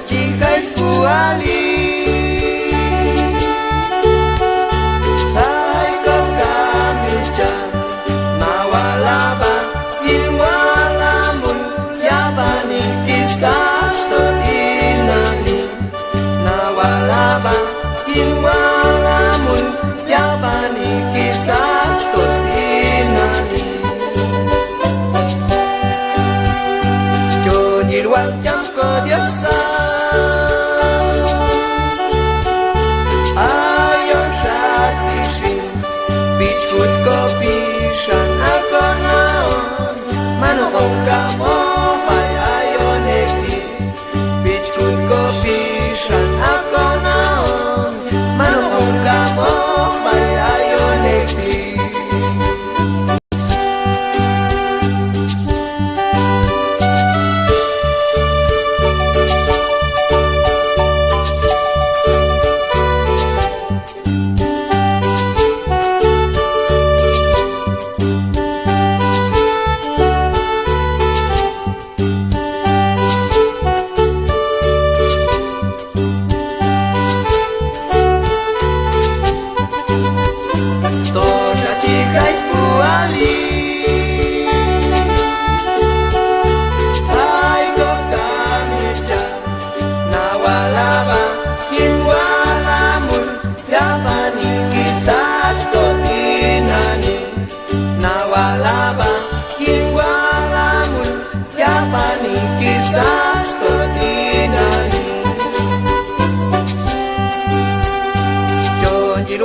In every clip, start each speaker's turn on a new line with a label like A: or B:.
A: Cicha spłali Tajko kamilca Mała laba Ilwala mun Yabani kisah Stotinani Nawa laba Ilwala mun Yabani kisah Stotinani Jodir wal jam ko diasa Bichkut kopi shan ako naon Manokong kamo pay ayon ekti Bichkut kopi shan ako naon Manokong kamo pay ayon ekti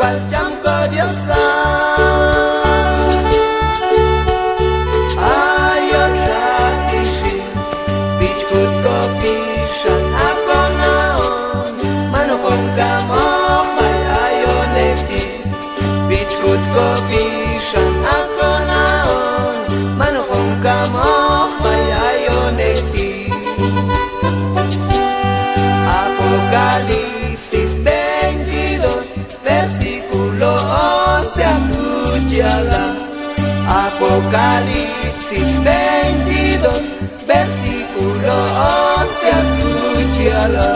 A: Al jam ko diosa Ayon shatishi Bichkut kopi shan ako naon Manokong kamo pay ayon ekti Bichkut kopi shan ako naon Manokong kamo pay ayon ekti Apocalipsis 22 Versículo 11 anunciala Apocalipsis 22 Versículo 11 anunciala